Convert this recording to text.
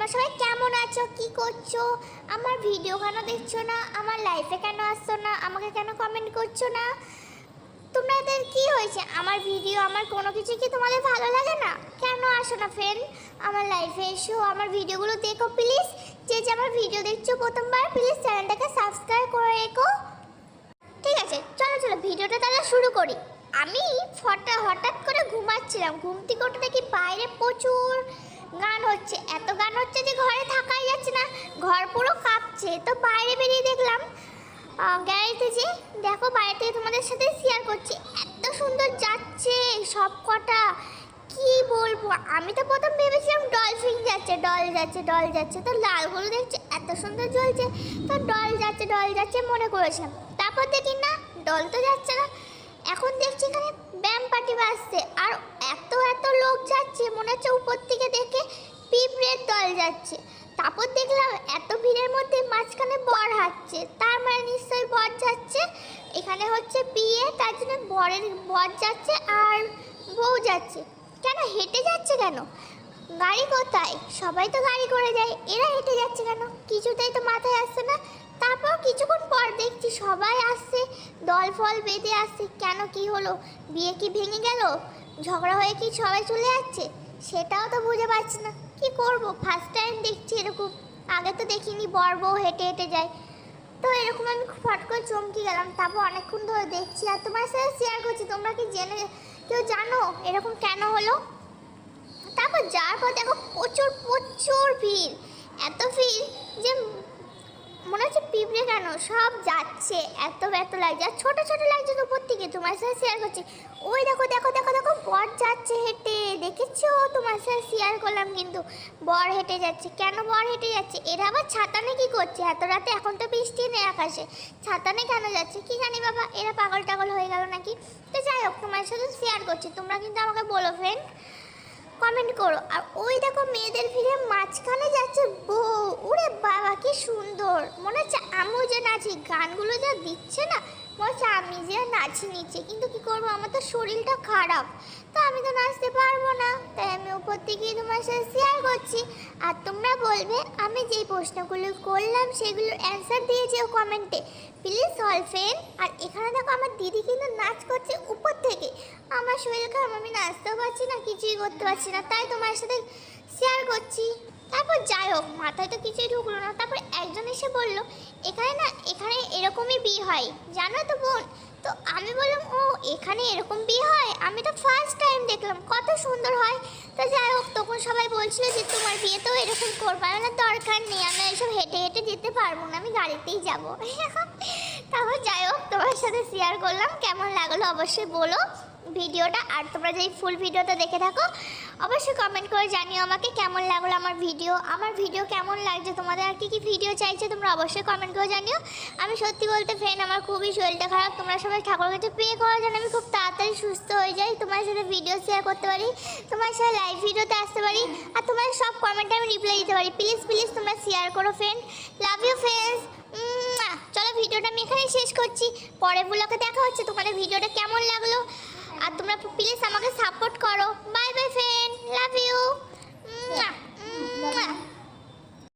তোমরা সবাই কেমন আছো, কি করছো, আমার ভিডিও কেন দেখছো না, আমার লাইফে কেন আসছো না, আমাকে কেন কমেন্ট করছো না? তোমাদের কি হয়েছে? আমার ভিডিও, আমার কোনো কিছু কি তোমাদের ভালো লাগে না? কেন আসো না ফ্রেন্ড? আমার লাইফে এসো, আমার ভিডিওগুলো দেখো প্লিজ। যে যে আমার ভিডিও দেখছো প্রথমবার, প্লিজ চ্যানেলটাকে সাবস্ক্রাইব করে রেখো। ঠিক আছে, চলো চলো ভিডিওটা তাহলে শুরু করি। আমি হঠাৎ করে ঘুমাচ্ছিলাম, ঘুম থেকে উঠে দেখি বাইরে প্রচুর গান হচ্ছে, এত গান হচ্ছে যে ঘরে থাকাই যাচ্ছে না, ঘর পুরো কাঁপছে। তো বাইরে বেরিয়ে দেখলাম গ্যারেজে, যে দেখো বাইরে থেকে তোমাদের সাথে শেয়ার করছি, এত সুন্দর যাচ্ছে সব কটা, কি বলবো। আমি তো প্রথম ভেবেছিলাম ডলফিন যাচ্ছে, ডল যাচ্ছে, তো লালগুলো দেখছি এত সুন্দর জ্বলছে, তো ডল যাচ্ছে মনে করেছিলাম। তারপর দেখি না, ডল তো যাচ্ছে না, এখন দেখছি এখানে ব্যাম পার্টি বাজছে, আর এত লোক যাচ্ছে, মনে হচ্ছে উপর থেকে দেখে পিঁপড়ের দল যাচ্ছে। তারপর দেখলাম এত ভিড়ের মধ্যে মাঝখানে বর হাঁটছে, তার মানে নিশ্চয়ই বর যাচ্ছে, এখানে হচ্ছে বিয়ে, তার জন্য বর যাচ্ছে আর বউ যাচ্ছে। কেন হেঁটে যাচ্ছে কেন? গাড়ি কোথায়? সবাই তো গাড়ি করে যায়, এরা হেঁটে যাচ্ছে কেন? কিছুতেই তো মাথায় আসছে না। তারপর কিছুক্ষণ পর দেখছি সবাই আসছে, দল ফল বেঁধে আসছে। কেন, কি হলো? বিয়ে কি ভেঙে গেল? ঝগড়া হয়ে কি সবাই চলে যাচ্ছে? সেটাও তো বুঝে পাচ্ছি না। কি করব, ফার্স্ট টাইম দেখছি এরকম, আগে তো দেখিনি বর বউ হেঁটে হেঁটে যায়। তো এরকম আমি ফট করে চমকে গেলাম। তারপর অনেকক্ষণ ধরে দেখছি আর তোমার সাথে শেয়ার করছি। তোমরা কি কেউ জানো এরকম কেন হলো? তারপর যাওয়ার পর দেখো প্রচুর ভিড়, এত ভিড় যে মনে হচ্ছে পিঁপড়ে কেন সব যাচ্ছে, এত লাগছে, আর ছোট লাগছে তো উপর থেকে। তোমার সাথে শেয়ার করছি, ওই দেখো বর যাচ্ছে হেঁটে, দেখেছো? তোমার সাথে শেয়ার করলাম কিন্তু বর হেঁটে যাচ্ছে। কেন বর হেঁটে যাচ্ছে? এরা আবার ছাতা নিয়ে কী করছে এত রাতে? এখন তো বৃষ্টি নেই আকাশে, ছাতা নিয়ে কেন যাচ্ছে কি জানি বাবা, এরা পাগল টাগল হয়ে গেল নাকি? তো যাই হোক, তোমার সাথে শেয়ার করছি, তোমরা কিন্তু আমাকে বলো ফ্রেন্ড, কমেন্ট করো। আর ওই দেখো মেয়েদের ভিড়ে মাঝখানে যাচ্ছে বউ, ওরে বাবা কি সুন্দর, মনে হচ্ছে আমিও যে নাচি, গানগুলো যা দিচ্ছে না, মনে হচ্ছে আমি যে নাচি নিচে। কিন্তু কি করবো, আমার তো শরীরটা খারাপ, তো আমি তো নাচতে পারবো না, তাই আমি উপর থেকেই তোমার সাথে শেয়ার করছি। আর তোমরা বলবে আমি যেই প্রশ্নগুলো করলাম সেগুলোর অ্যান্সার দিয়ে যেও কমেন্টে প্লিজ অল ফ্রেন্ড। আর এখানে দেখো আমার দিদি কিন্তু নাচ করছে উপর থেকে, আমার শরীর খারাপ, আমি নাচতেও পারছি না, কিছুই করতে পারছি না, তাই তোমার সাথে শেয়ার করছি। তারপর যাই হোক, মাথায় তো কিছুই ঢুকলো না। তারপর একজন এসে বললো এখানে এরকমই বিয়ে হয়, জানো তো বোন? তো আমি বললাম ও এখানে এরকম বিয়ে হয়, আমি তো ফার্স্ট টাইম দেখলাম, কত সুন্দর হয়। তো যাই হোক, তখন সবাই বলছিল যে তোমার বিয়ে তো এরকম করবো না, দরকার নেই, আমি এসব হেঁটে হেঁটে যেতে পারবো না, আমি গাড়িতেই যাবো। তারপর যাই হোক, তোমার সাথে শেয়ার করলাম, কেমন লাগলো অবশ্যই বলো ভিডিওটা। আর তোমরা যদি ফুল ভিডিওটা দেখে থাকো অবশ্যই কমেন্ট করে জানিও আমাকে কেমন লাগলো আমার ভিডিও কেমন লাগছে তোমাদের, আর কি ভিডিও চাইছে তোমরা অবশ্যই কমেন্ট করে জানিও। আমি সত্যি বলতে ফ্রেন্ড, আমার খুবই শরীরটা খারাপ, তোমরা সবাই ঠাকুরের কাছে প্রে করা যেন আমি খুব তাড়াতাড়ি সুস্থ হয়ে যাই, তোমার সাথে ভিডিও শেয়ার করতে পারি, তোমার সাথে লাইভ ভিডিওতে আসতে পারি, আর তোমার সব কমেন্টে আমি রিপ্লাই দিতে পারি। প্লিজ তোমরা শেয়ার করো ফ্রেন্ড, লাভ ইউ ফ্রেন্ডস। চলো ভিডিওটা আমি এখানেই শেষ করছি, পরের ব্লগে দেখা হচ্ছে। তোমাদের ভিডিওটা কেমন লাগলো, আর তোমরা প্লিজ আমাকে সাপোর্ট করো। Bye bye friend, love you.